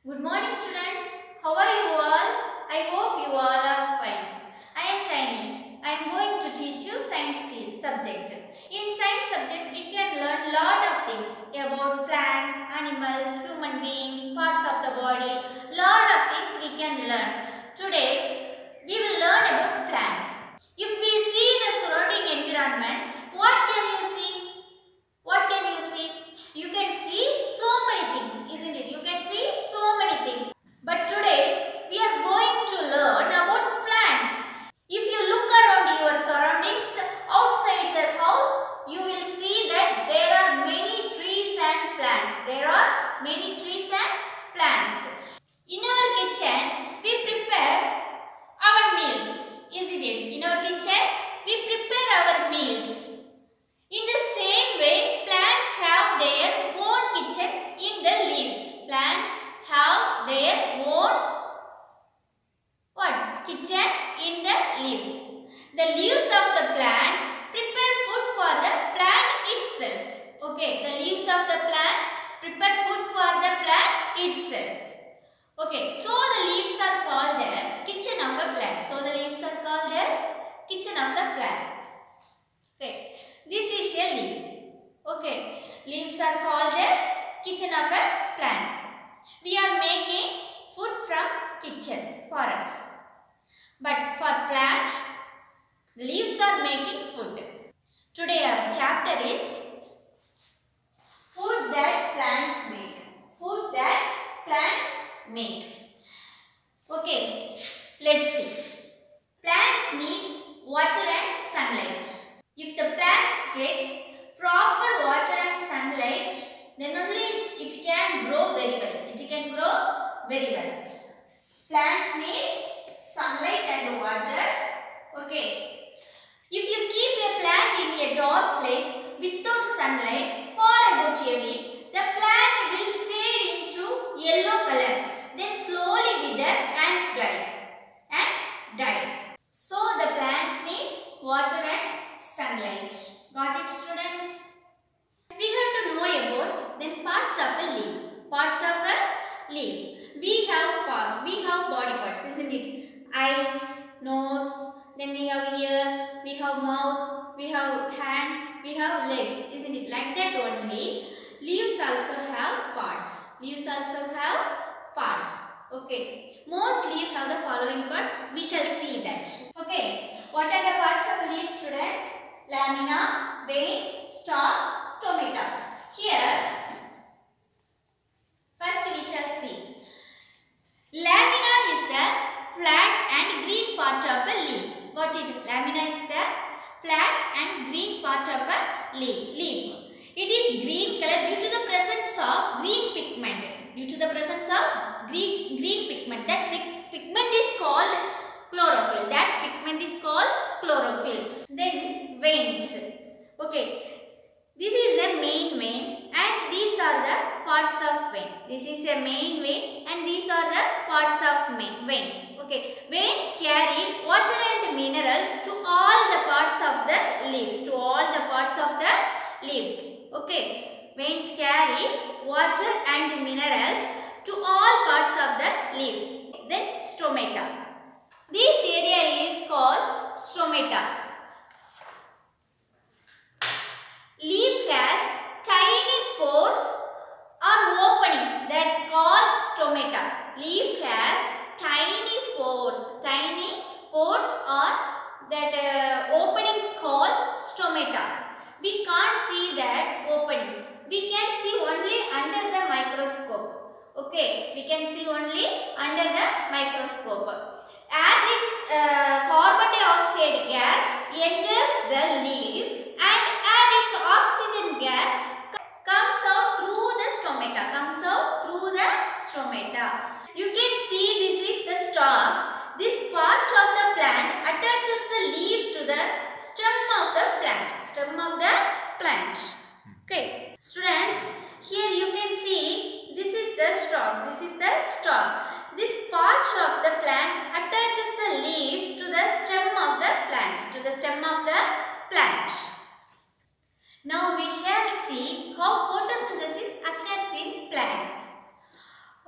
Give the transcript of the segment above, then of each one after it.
Good morning students. How are you all? I hope you all are fine. I am Shiny. I am going to teach you science subject. In science subject we can learn lot of things about plants, animals, human beings, parts of the body. Lot of things we can learn. Today we will learn about plants. If we see the surrounding environment, what can you see? What can you see? You can see so many things, isn't it? You can see so many things. But today we are going to learn about plants. If you look around your surroundings, outside the house, you will see that there are many trees and plants. There are many trees and plants. In our kitchen, we prepare our meals, isn't it? In our kitchen, we prepare our meals. In the same way, plants have their own kitchen in the leaves. Plants have their own kitchen in the leaves. The leaves of the plant prepare food for the plant itself. Okay, the leaves of the plant prepare food for the plant itself. Okay, so the leaves are called as kitchen of a plant. So the leaves are called as kitchen of the plant. Okay, this is a leaf. Okay, leaves are called as kitchen of a plant. We are making food from kitchen for us. But for plant, the leaves are making food. Today our chapter is food that plants make. Food that plants make. Okay, let's see. Plants need water and sunlight. If the plants get proper water and sunlight, then only it can grow very well. It can grow very well. Plants need sunlight and water. Okay. If you keep a plant in a dark place without sunlight for about a week, the plant will fade into yellow color, then slowly wither and die. So the plants need water and sunlight. Got it, students? We have to know about the parts of a leaf. Parts of a leaf. We have body parts, isn't it? Eyes, nose, then we have ears, we have mouth, we have hands, we have legs, isn't it? Like that only. Leaves also have parts. Leaves also have parts. Okay. Most leaves have the following parts. We shall see that. Okay. What are the parts of a leaf, students? Lamina, veins, stalk, stomata. Here, first we shall see. Lamina is the flat and green part of a leaf. Got it? Lamina is the flat and green part of a leaf. It is green color due to the presence of green pigment. Due to the presence of green pigment. That pigment is called chlorophyll. That pigment is called chlorophyll. Then veins. Okay. This is the main vein and these are the parts of vein. This is a main vein and these are the parts of veins. Okay. Veins carry water and minerals to all the parts of the leaves. To all the parts of the leaves. Okay. Veins carry water and minerals to all parts of the leaves. Then stomata. This area is called stomata. Leaf has tiny pores or openings that called stomata. Leaf has tiny pores or that openings called stomata. We can't see that openings. We can see only under the microscope. Okay, we can see only under the microscope. Air-rich carbon dioxide gas enters the leaf and air-rich oxygen gas comes out through the stomata. You can see this is the stalk. This part of the plant attaches the leaf to the stem of the plant. Okay. Students, here you can see this is the stalk. This part of the plant attaches the leaf to the stem of the plant. Now we shall see how photosynthesis occurs in plants.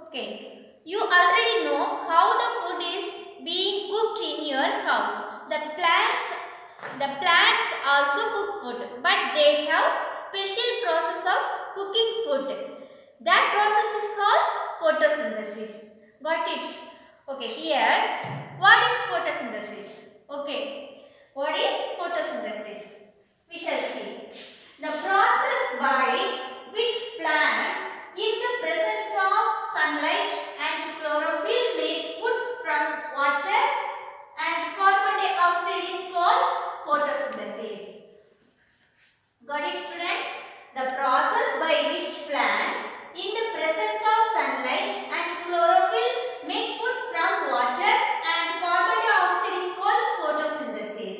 Okay. You already know how the food is being cooked in your house. The plants also cook food, but they have special process of cooking food. That process is called photosynthesis. Got it? Okay, here, what is photosynthesis? Okay, what is photosynthesis? We shall see. The process by which plants in the presence of sunlight and chlorophyll make food from water and carbon dioxide is called photosynthesis. Got it, students? The process by which plants in the presence of sunlight and chlorophyll make food from water and carbon dioxide is called photosynthesis.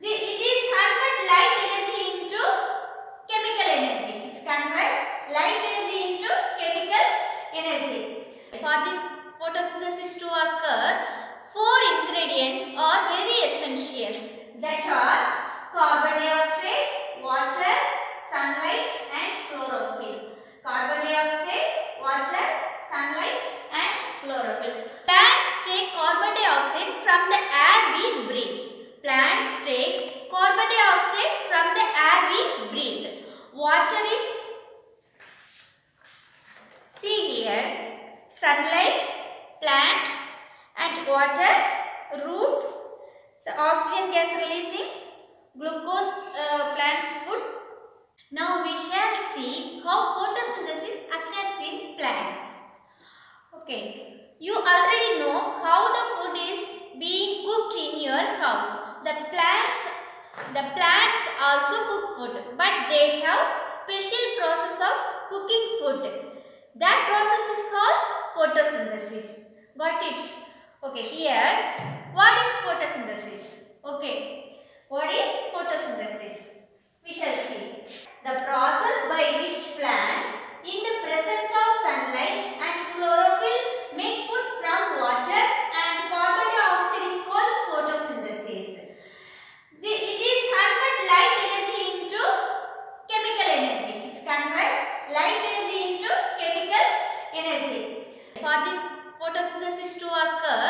It is convert light energy into chemical energy. It convert light energy into chemical energy. For this photosynthesis to occur, 4 ingredients are very essential. That are carbon dioxide, water, sunlight and chlorophyll. Carbon dioxide, water, sunlight and chlorophyll. Plants take carbon dioxide from the air we breathe. Plants take carbon dioxide from the air we breathe. Water is, see here, sunlight, plant and water, roots, so oxygen gas releasing, glucose plants food. Now we shall see how photosynthesis occurs in plants. Okay, you already know how the food is being cooked in your house. The plants also cook food, but they have special process of cooking food. That process is called photosynthesis. Got it? Okay, here, what is photosynthesis? Okay, what is photosynthesis? We shall see. The process by which plants in the presence of sunlight and chlorophyll make food from water and carbon dioxide is called photosynthesis. It is convert light energy into chemical energy. It convert light energy into chemical energy. For this photosynthesis to occur,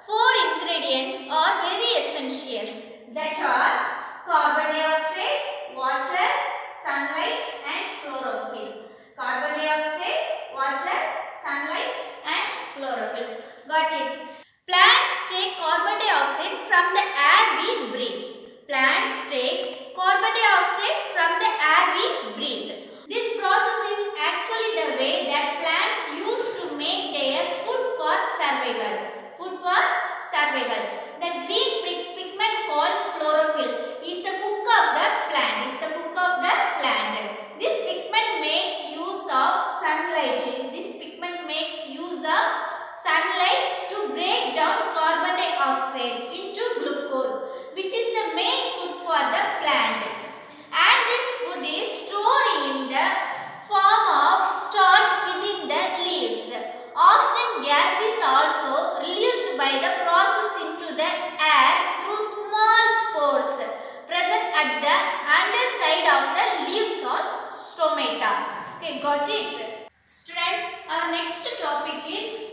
4 ingredients are very essential. That are carbon dioxide, water, sunlight and chlorophyll. Carbon dioxide, water, sunlight and chlorophyll. Got it? Plants take carbon dioxide from the air we breathe. Plants take carbon dioxide from the air we breathe. This process is actually the way that plants use to make their food for survival. Food for survival. The green pigment called chlorophyll is the cook of the plant. This pigment makes use of sunlight. To break down carbon dioxide into glucose, which is the main food for the plant. And this food is stored in the form of starch within the leaves. Oxygen gas is also released by the process into the air through small pores present at the underside of the leaves called stomata. Okay, got it? Students, our next topic is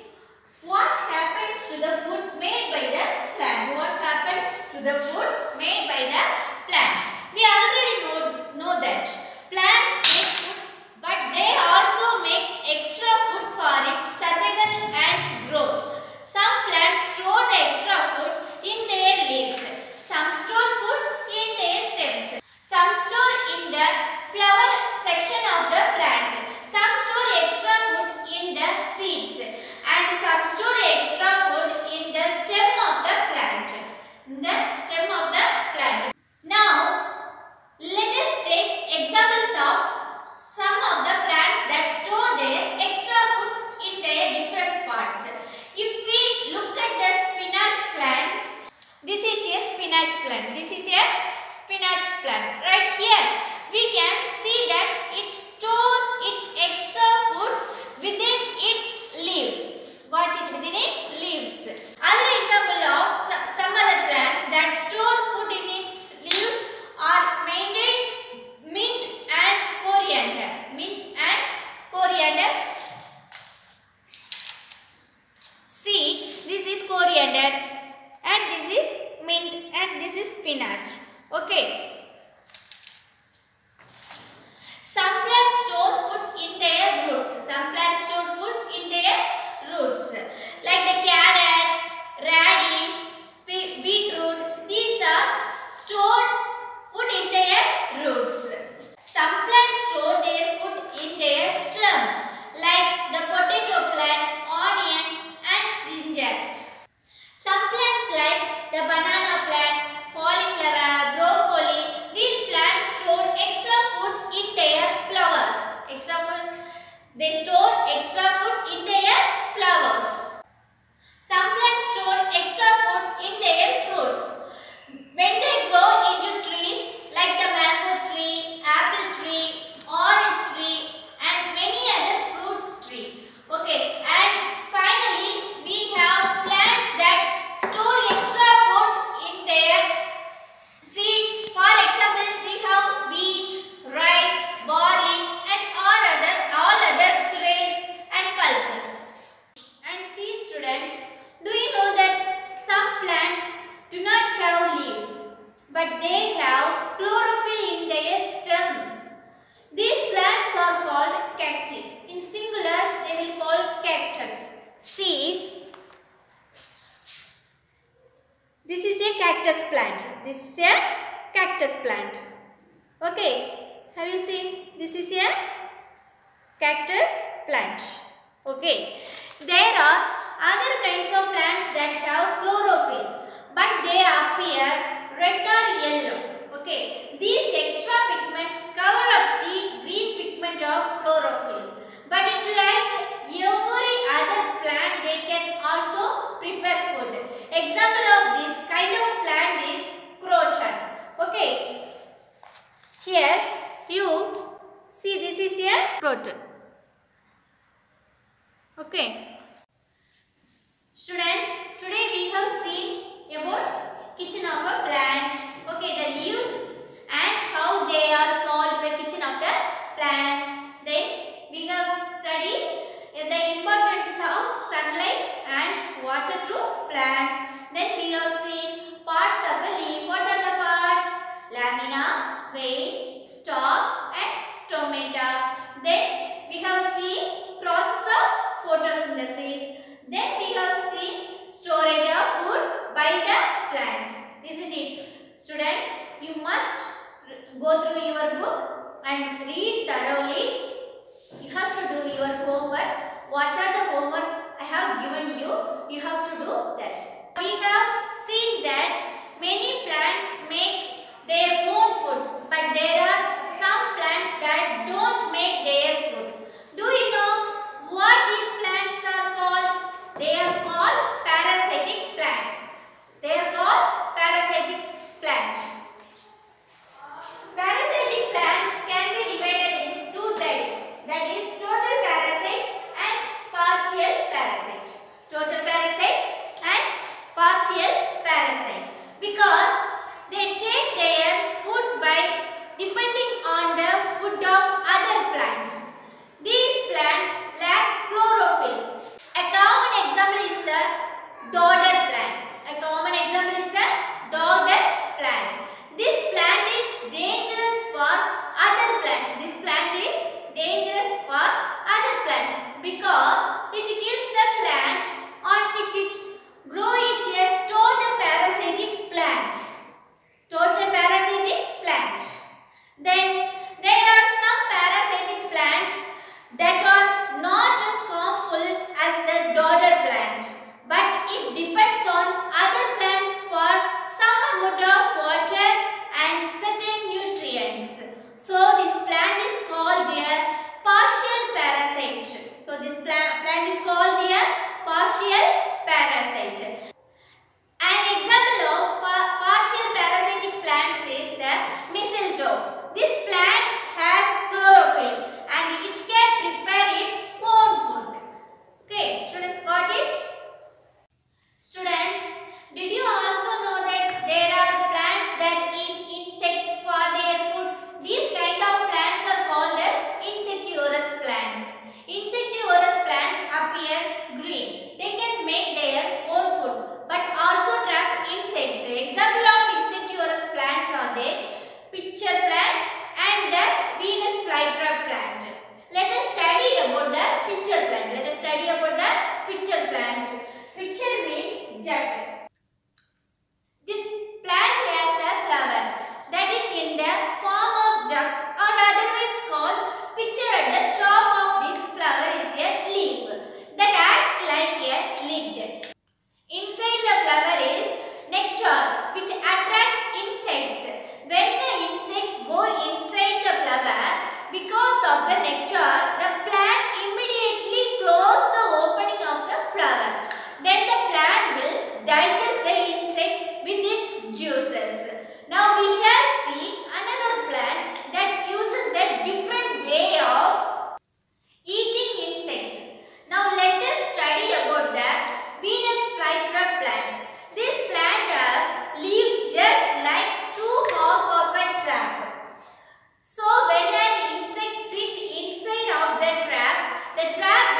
what happens to the food made by the plant. What happens to the food made by the plant? We already know that plants make food, but they also make extra food for its survival and growth. Some plants store the extra food in their leaves. Some store food in their stems. Some store in the flower section of the plant. Some store extra food in the seeds. And some store extra food in the stem of the plant. In the stem of coriander, and this is mint, and this is spinach. Okay. Some plants store food in their roots. Some plants store food in their roots, like the carrot, radish, beetroot. These are stored food in their roots. Some plants store their food in their stem, like the potato plant, onions, and ginger. Some plants like the banana plant, cauliflower, broccoli, these plants store extra food in their flowers. They store extra food in their flowers. Some plants store extra food in their fruits. When they grow into trees like the mango tree, apple tree, orange tree, and many other fruits tree. Okay, and finally we have plants that store extra food in their seeds. For example, we have wheat, rice, barley, and all other cereals and pulses. And see students, do you know that some plants do not have leaves, but they have chlorophyll in their stems? These plants are called cacti. In singular, they will call cactus. See, this is a cactus plant. This is a cactus plant. Okay, have you seen? This is a cactus plant. Okay, there are other kinds of plants that have chlorophyll, but they appear red or yellow. Okay, these extra pigments cover up the green pigment of chlorophyll, but it like every other plant, they can also prepare food. Example of this kind of plant is croton. Okay, here you see, this is a croton. Okay, students, today we have seen about kitchen of a plant. Okay, the leaves and how they are called the kitchen of the plant. Then we have studied the importance of sunlight and water to plants. Then we have seen parts of a leaf. What are the parts? Lamina, veins, stalk, and stomata. Then we have seen process of photosynthesis. Then we have seen storage of food by the plants. Isn't it? Students, you must go through your book and read thoroughly. You have to do your homework. What are the homework I have given you? You have to do that. We have seen that many plants make their own food, but there are some plants that don't make their food. Do you know what these plants are called? They are called parasitic plant. They are called parasitic plant. Parasitic plant can be divided in two types. That is total parasites and partial parasites. Total parasites and partial parasite. Because they take their food by depending on the food of other plants. These plants lack chlorophyll. A common example is the dodder plant. A common example is the dodder plant. This plant is dangerous for other plants. This plant is dangerous for other plants because it kills the plant on which it grows a total parasitic plant. Total parasitic plant. Then there are some parasitic plants that are not as harmful as the dodder plant, but it depends on other plants for some amount of water and certain nutrients. So this plant is called a partial parasite. So this plant is called a partial parasite. An example of partial parasitic plants is the mistletoe. This plant has chlorophyll and it can prepare its own food. Okay, students, got it? Students, did you also know that there are plants that eat insects for their food? These kind of plants are called as insectivorous plants. Insectivorous plants appear green. They can make their own food.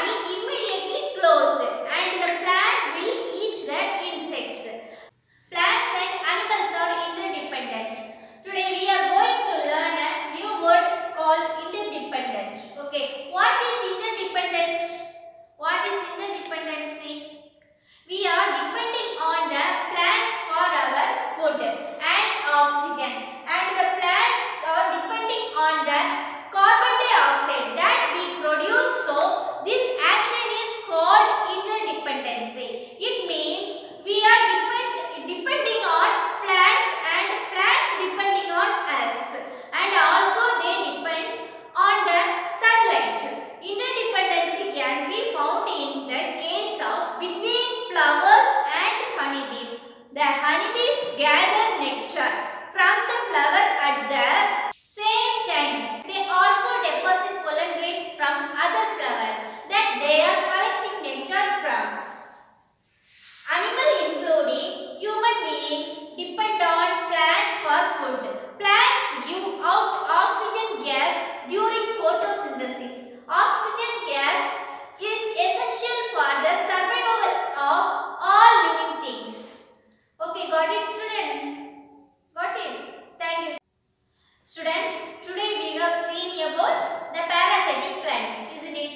will immediately close and the plant will eat the insects. Plants and animals are interdependent. Today we are going to learn a new word called interdependent. Okay, what is interdependent? What is interdependency? We are depending on the plants for our food and oxygen, and the plants are depending on the carbon dioxide that we produce. So this action is called interdependency. It means we are depending on plants and plants depending on us, and also they depend on the sunlight. Interdependency can be found in the case of between flowers and honeybees. The honeybees gather nectar from the flower at the same time. They also deposit pollen grains from other flowers that they are collecting nectar from. Animals including human beings depend on plants for food. Plants give out oxygen gas during photosynthesis. Oxygen gas is essential for the survival of all living things. Okay, got it students? Got it? Thank you. Students, today we have seen about the parasitic plants, isn't it?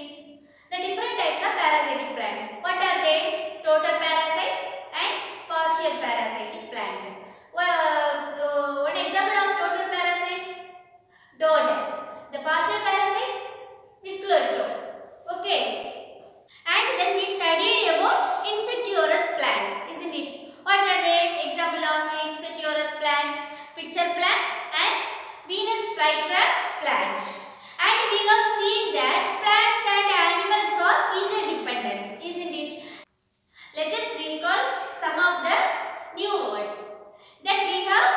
The different types of parasitic plants. What are they? Total parasite and partial parasitic plant. Well, one example of total parasite? Dodder. The partial parasite? Mistletoe. Okay. And then we studied about insectivorous plant, isn't it? What are they? Example of insectivorous plant? Pitcher plant and Venus flytrap plant. And we have seen that plants and animals are interdependent, isn't it? Let us recall some of the new words that we have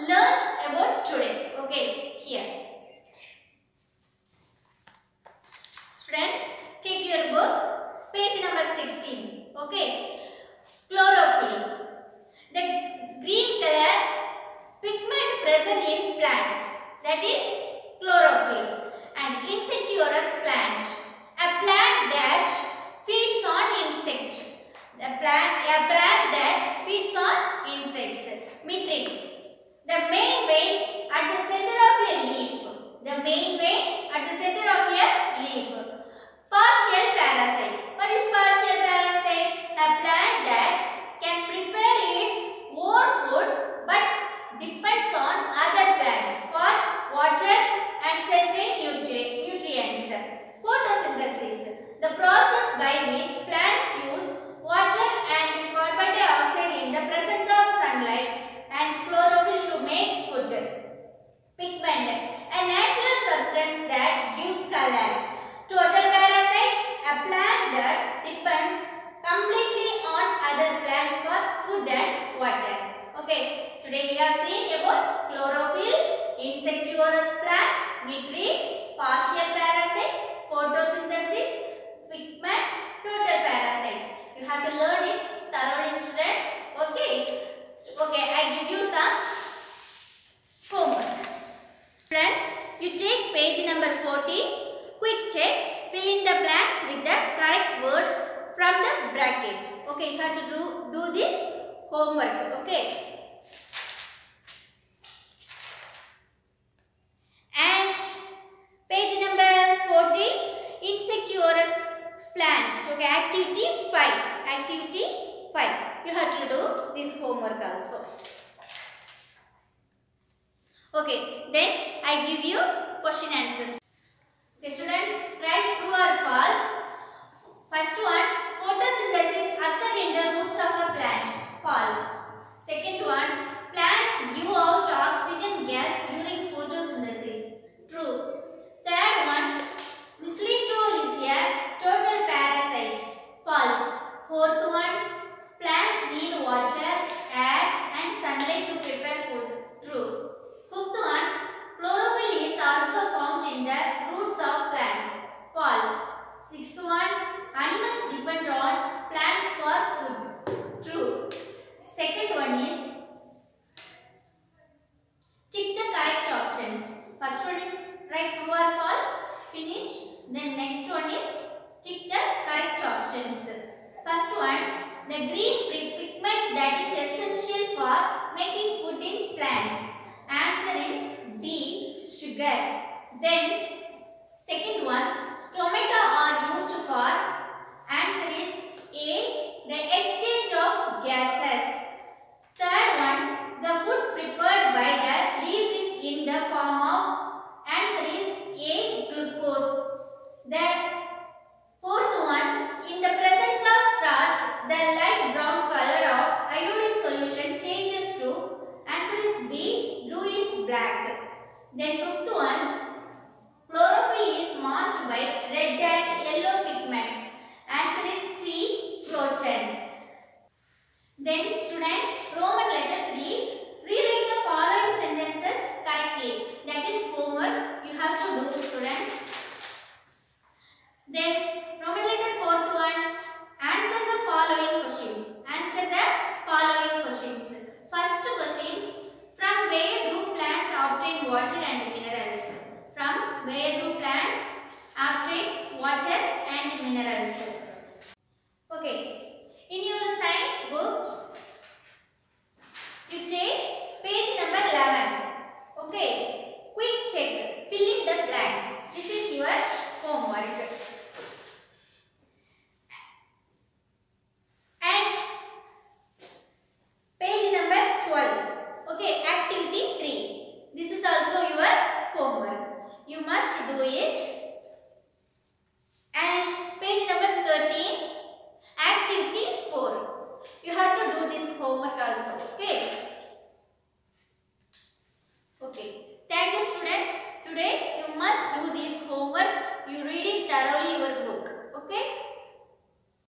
learned about today. Okay, here. Students, take your book, page number 16. Okay. Chlorophyll. The green color pigment present in plants, that is chlorophyll. And insectivorous plant, a plant that feeds on insects. A plant that feeds on insects. Metric. The main vein at the center of a leaf. The main vein at the center of a leaf. Partial parasite. What is partial parasite? A plant that can prepare its own food but depends on other plants for water and certain nutrients. Photosynthesis. The process by which plants use water and carbon dioxide in the presence of sunlight and chlorophyll to make food. Pigment. A natural substance that gives color. Total parasite. A plant that depends completely on other plants for food and water. Okay, today we are seeing about chlorophyll, insectivorous plant, metric, partial parasite, photosynthesis, pigment, total parasite. You have to learn it thoroughly, students. Okay. Okay, I give you some homework. Friends, you take page number 14. Quick check. Fill in the blanks with the correct word from the brackets. Okay, you have to do this homework. Okay. And page number 14. Insectivorous plant. Okay, activity 5. Activity 5. You have to do this homework also. Okay, then I give you question answers. Okay, students, write true or false. First one, photosynthesis occurs in the roots of a plant. False. Second one, plants give out oxygen gas during photosynthesis. True. Third one, mistletoe is a total parasite. False. Fourth one, plants need water, air and sunlight to prepare food. True. Fifth one, chlorophyll is also found in the roots of plants. False. Sixth one, green pigment that is essential for making food in plants. Answer in D. Sugar. Then second one, stomata are used for. Answer is A. The exchange of gases. Third one, the food prepared by the leaf is in the form of. Answer is A. Glucose. The fourth one, in the presence of starch, the light brown color of iodine solution changes to. Answer is B. Blue is black. Then fifth one, chlorophyll is masked by red and yellow pigments. Answer is C. protein. Then students, Roman letter 3, rewrite the following sentences correctly. That is homework you have to do, students. Then Roman letter 4th one, answer the following questions. Answer the following questions. First question, from where do plants obtain water and minerals? From where do plants obtain water and minerals?